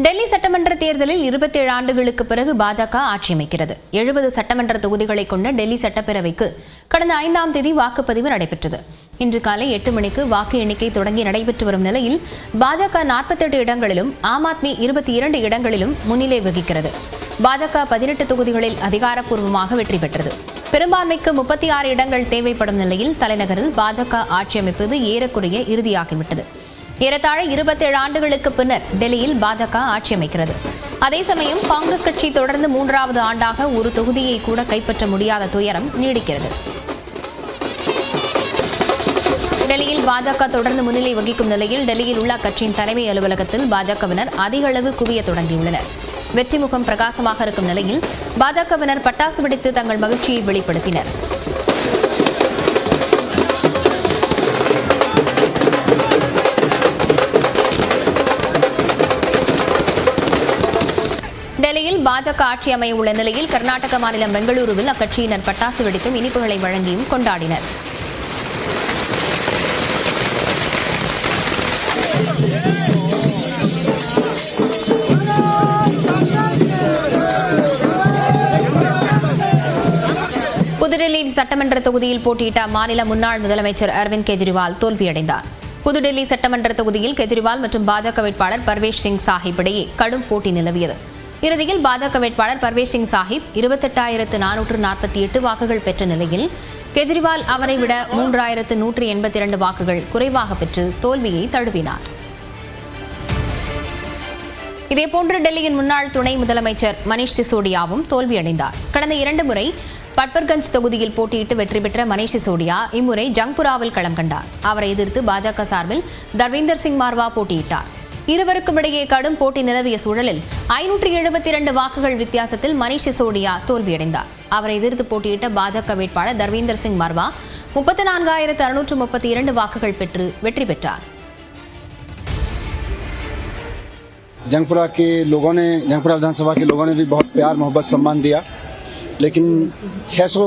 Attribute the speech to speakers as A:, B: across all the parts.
A: டெல்லி சட்டமன்ற தேர்தலில் 27 ஆண்டுகளுக்கு பிறகு பாஜக ஆட்சி அமைக்கிறது. 70 சட்டமன்ற தொகுதிகளை கொண்ட டெல்லி சட்டப்பேரவைக்கு கடந்த 5ஆம் தேதி வாக்குப்பதிவு நடைபெற்றது. இன்று காலை 8 மணிக்கு வாக்கு எண்ணிக்கை தொடங்கி நடைபெற்று வரும் நிலையில் பாஜக 48 இடங்களிலும் ஆம் ஆத்மி 22 இடங்களிலும் முன்னிலை வகிக்கிறது. பாஜக 18 தொகுதிகளில் அதிகாரப்பூர்வமாக வெற்றி பெற்றது. பெரும்பான்மைக்கு 36 இடங்கள் தேவைப்படும் நிலையில் தலைநகரில் பாஜக ஆட்சி அமைப்பது ஏறக்குறைய இறுதியாகிவிட்டது. ஏறத்தாழ 27 ஆண்டுகளுக்கு பின்னர் டெல்லியில் பாஜக ஆட்சி அமைக்கிறது. அதே சமயம் காங்கிரஸ் கட்சி தொடர்ந்து 3வது ஆண்டாக ஒரு தொகுதியை கூட கைப்பற்ற முடியாத துயரம் நீடிக்கிறது. டெல்லியில் பாஜக தொடர்ந்து முன்னிலை வகிக்கும் நிலையில் டெல்லியில் உள்ள அக்கட்சியின் தலைமை அலுவலகத்தில் பாஜகவினர் அதிக அளவு குவிய தொடங்கியுள்ளனர். வெற்றி முகம் பிரகாசமாக இருக்கும் நிலையில் பாஜகவினர் பட்டாசு வெடித்து தங்கள் மகிழ்ச்சியை வெளிப்படுத்தினர். டெல்லியில் பாஜக ஆட்சி அமைய உள்ள நிலையில் கர்நாடக மாநிலம் பெங்களூருவில் அக்கட்சியினர் பட்டாசு வெடித்தும் இனிப்புகளை வழங்கியும் கொண்டாடினர். புதுடெல்லி சட்டமன்ற தொகுதியில் போட்டியிட்ட அம்மாநில முன்னாள் முதலமைச்சர் அரவிந்த் கெஜ்ரிவால் தோல்வியடைந்தார். புதுடெல்லி சட்டமன்ற தொகுதியில் கெஜ்ரிவால் மற்றும் பாஜக வேட்பாளர் பர்வேஷ் சிங் சாஹிப் இடையே கடும் போட்டி நிலவியது. இறுதியில் பாஜக வேட்பாளர் பர்வேஷ் சிங் சாஹிப் 28,448 வாக்குகள் பெற்ற நிலையில் கெஜ்ரிவால் அவரை விட 3,182 வாக்குகள் குறைவாக பெற்று தோல்வியை தழுவினார். இதேபோன்று டெல்லியின் முன்னாள் துணை முதலமைச்சர் மணீஷ் சிசோடியாவும் தோல்வியடைந்தார். கடந்த 2 முறை பட்பர்கஞ்ச் தொகுதியில் போட்டியிட்டு வெற்றி பெற்ற மணீஷ் சிசோடியா இம்முறை ஜங்புராவில் களம் கண்டார். அவரை எதிர்த்து பாஜக சார்பில் தர்வீந்தர் சிங் மார்வா போட்டியிட்டார். இருவருக்கும் இடையே கடும் போட்டி நிலவிய சூழலில் 572 வாக்குகள் வித்தியாசத்தில் மணீஷ் சிசோடியா தோல்வியடைந்தார். அவரை எதிர்த்து போட்டியிட்ட பாஜக வேட்பாளர் தர்வீந்தர் சிங் மார்வா 34,632 வாக்குகள் பெற்று வெற்றி பெற்றார்.
B: जंगपुरा विधानसभा के लोगों ने भी बहुत प्यार मोहब्बत सम्मान दिया, लेकिन 600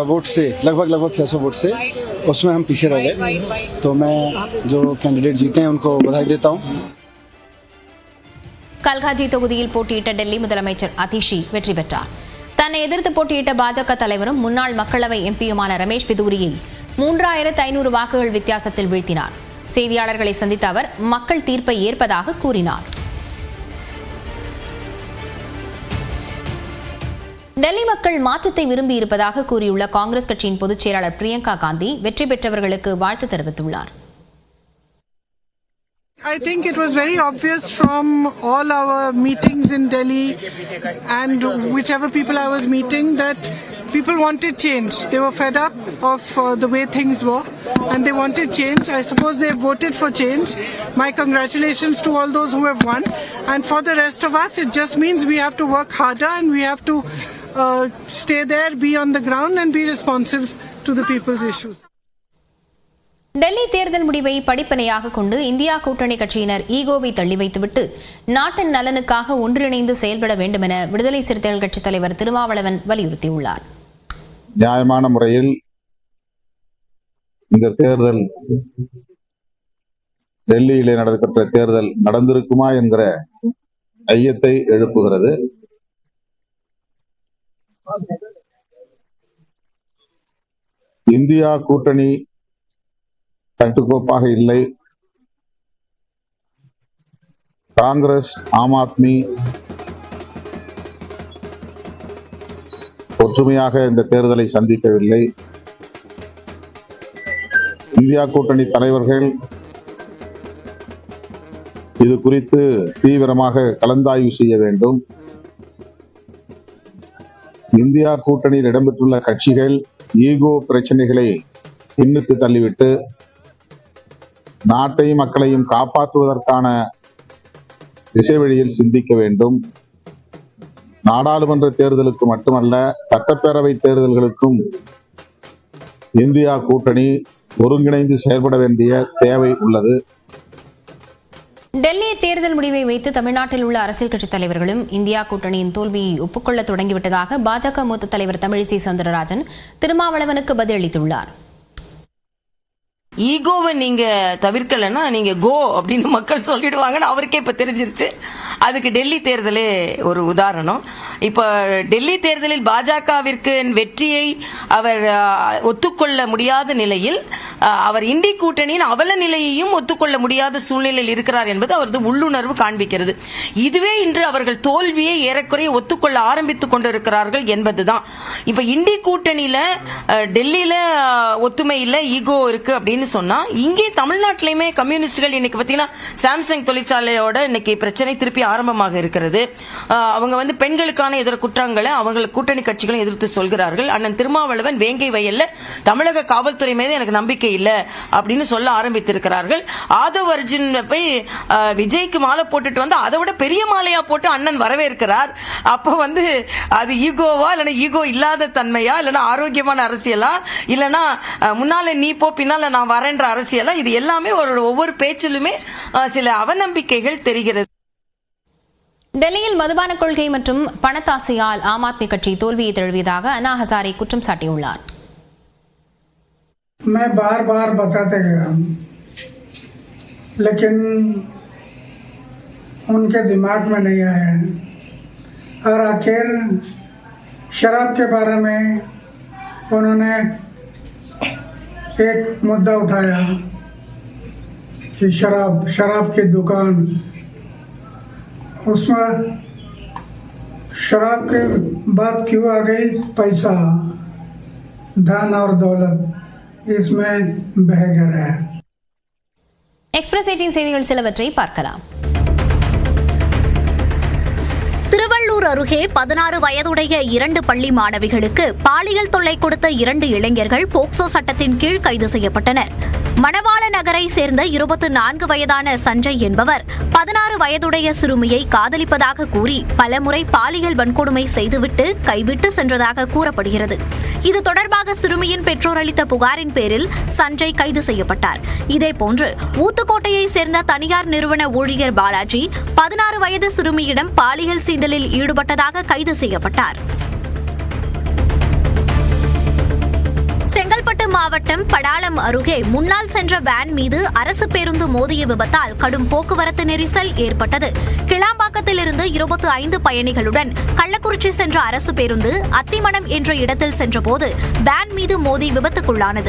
B: वोट से लगभग 600 वोट से उसमें हम पीछे रह गए. तो मैं जो कैंडिडेट जीते हैं उनको बधाई देता हूं.
A: கல்காஜி தொகுதியில் போட்டியிட்ட டெல்லி முதலமைச்சர் அதிஷி வெற்றி பெற்றார். தன்னை எதிர்த்து போட்டியிட்ட பாஜக தலைவரும் முன்னாள் மக்களவை எம்பியுமான ரமேஷ் பிதூரியை 3,500 வாக்குகள் வித்தியாசத்தில் வீழ்த்தினார். செய்தியாளர்களை சந்தித்த அவர் மக்கள் தீர்ப்பை ஏற்பதாக கூறினார். டெல்லி மக்கள் மாற்றத்தை விரும்பி இருப்பதாக கூறியுள்ள காங்கிரஸ் கட்சியின் பொதுச் செயலாளர் பிரியங்கா காந்தி வெற்றி பெற்றவர்களுக்கு வாழ்த்து தெரிவித்துள்ளார்.
C: I think it was very obvious from all our meetings in Delhi and whichever people I was meeting that people wanted change. They were fed up of the way things were and they wanted change. I suppose they voted for change. My congratulations to all those who have won. And for the rest of us, it just means we have to work harder and we have to stay there, be on the ground and be responsive to the people's issues.
A: Delhi தேர்தல் முடிவை படிப்பனையாக கொண்டு India கூட்டணி கட்சியினர் ஈகோவை தள்ளி வைத்துவிட்டு நாட்டின் நலனுக்காக ஒன்றிணைந்து செயல்பட வேண்டும் என விடுதலை சிறுத்தைகள் கட்சித் தலைவர் திருமாவளவன் வலியுறுத்தியுள்ளார்.
D: நியாயமான முறையில் இந்த தேர்தல் டெல்லியிலே நடைபெற்ற தேர்தல் நடந்திருக்குமா என்கிற ஐயத்தை எழுப்புகிறது. இந்தியா கூட்டணி கட்டுக்கோப்பாக இல்லை. காங்கிரஸ் ஆம் ஆத்மி ஒற்றுமையாக இந்த தேர்தலை சந்திக்கவில்லை. இந்தியா கூட்டணி தலைவர்கள் இது குறித்து தீவிரமாக கலந்தாய்வு செய்ய வேண்டும். இந்தியா கூட்டணியில் இடம்பெற்றுள்ள கட்சிகள் ஈகோ பிரச்சனைகளை பின்னுக்கு தள்ளிவிட்டு நாட்டையும் மக்களையும் காப்பாற்றுவதற்கான திசை வழியில் சிந்திக்க வேண்டும். நாடாளுமன்ற தேர்தலுக்கு மட்டுமல்ல, சட்டப்பேரவை தேர்தல்களுக்கும் இந்தியா கூட்டணி ஒருங்கிணைந்து செயல்பட வேண்டிய தேவை உள்ளது.
A: டெல்லி தேர்தல் முடிவை வைத்து தமிழ்நாட்டில் உள்ள அரசியல் கட்சித் தலைவர்களும் இந்தியா கூட்டணியின் தோல்வியை ஒப்புக்கொள்ள தொடங்கிவிட்டதாக பாஜக மூத்த தலைவர் தமிழிசை சவுந்தரராஜன் திருமாவளவனுக்கு பதிலளித்துள்ளார்.
E: ஈகோவை நீங்க தவிர்க்கலன்னா நீங்க கோ அப்படின்னு மக்கள் சொல்லிடுவாங்கன்னு அவருக்கே இப்ப தெரிஞ்சிருச்சு. அதுக்கு டெல்லி தேர்தலே ஒரு உதாரணம். இப்ப டெல்லி தேர்தலில் பாஜகவிற்கு வெற்றியை அவர் ஒத்துக்கொள்ள முடியாத நிலையில் அவர் இண்டி கூட்டணியின் அவல நிலையையும் ஒத்துக்கொள்ள முடியாத சூழ்நிலையில் இருக்கிறார் என்பது அவரது உள்ளுணர்வு காண்பிக்கிறது. இதுவே இன்று அவர்கள் தோல்வியை ஏறக்குறைய ஒத்துக்கொள்ள ஆரம்பித்துக் கொண்டிருக்கிறார்கள் என்பதுதான். இப்ப இண்டி கூட்டணியில டெல்லியில ஒத்துமை இல்ல, ஈகோ இருக்கு அப்படின்னு சொன்னா, இங்கே தமிழ்நாட்டிலுமே கம்யூனிஸ்டுகள் இன்னைக்கு பாத்தீங்கன்னா சாம்சங் தொழிற்சாலையோட இன்னைக்கு பிரச்சனை திருப்பி ஆரம்பமாக இருக்கிறது. அவங்க பெண்களுக்கான எதிர குற்றங்களை அவங்க கூட்டணி கட்சிகளும் எதிர்த்து சொல்கிறார்கள். அண்ணன் திருமாவளவன் வேங்கை வயல்ல தமிழக காவல்துறை மீது எனக்கு நம்பிக்கை இல்ல அப்படின்னு சொல்ல ஆரம்பித்திருக்கிறார்கள். ஆதவ் அர்ஜுன் போய் விஜய்க்கு மாலை போட்டுட்டு வந்து அதை விட பெரிய மாலையா போட்டு அண்ணன் வரவேற்கிறார். அப்ப அது ஈகோவா இல்லைன்னா ஈகோ இல்லாத தன்மையா இல்லைன்னா ஆரோக்கியமான அரசியலா இல்லைன்னா முன்னால நீ போ பின்னால நான் வரேன்ற அரசியலா? இது எல்லாமே ஒவ்வொரு பேச்சிலுமே சில அவநம்பிக்கைகள் தெரிகிறது.
A: டெல்லியில் மதுபான கொள்கை மற்றும் பணத்தாசையால் ஆம் ஆத்மி கட்சி தோல்வியை தழுவியதாக அண்ணா ஹசாரே குற்றம் சாட்டியுள்ளார்.
F: मैं बार बार बताते गया लेकिन उनके दिमाग में नहीं आया और आखिर शराब के बारे में उन्होंने एक मुद्दा उठाया कि शराब की दुकान, उसमें शराब की बात क्यों आ गई? पैसा, धन और दौलत इसमें बह गया है.
A: எக்ஸ்பிரஸ் 18 செய்திகள் சிலவற்றை பார்க்கலாம்.
G: திருவள்ளூர் அருகே 16 வயதுடைய 2 பள்ளி மாணவிகளுக்கு பாலியல் தொல்லை கொடுத்த 2 இளைஞர்கள் போக்சோ சட்டத்தின் கீழ் கைது செய்யப்பட்டனர். மணவாள நகரை சேர்ந்த 24 வயதான சஞ்சய் என்பவர் 16 வயதுடைய சிறுமியை காதலிப்பதாக கூறி பலமுறை பாலியல் வன்கொடுமை செய்துவிட்டு கைவிட்டு சென்றதாக கூறப்படுகிறது. இது தொடர்பாக சிறுமியின் பெற்றோர் அளித்த புகாரின் பேரில் சஞ்சய் கைது செய்யப்பட்டார். இதேபோன்று ஊத்துக்கோட்டையை சேர்ந்த தனியார் நிறுவன ஊழியர் பாலாஜி 16 வயது சிறுமியிடம் பாலியல் சீண்டலில் ஈடுபட்டதாக கைது செய்யப்பட்டார். செங்கல்பட்டு மாவட்டம் படாளம் அருகே முன்னால் சென்ற வேன் மீது அரசு பேருந்து மோதிய விபத்தால் கடும் போக்குவரத்து நெரிசல் ஏற்பட்டது. கிளாம்பாக்கத்திலிருந்து 25 பயணிகளுடன் கள்ளக்குறிச்சி சென்ற அரசு பேருந்து அத்திமணம் என்ற இடத்தில் சென்றபோது வேன் மீது மோதி விபத்துக்குள்ளானது.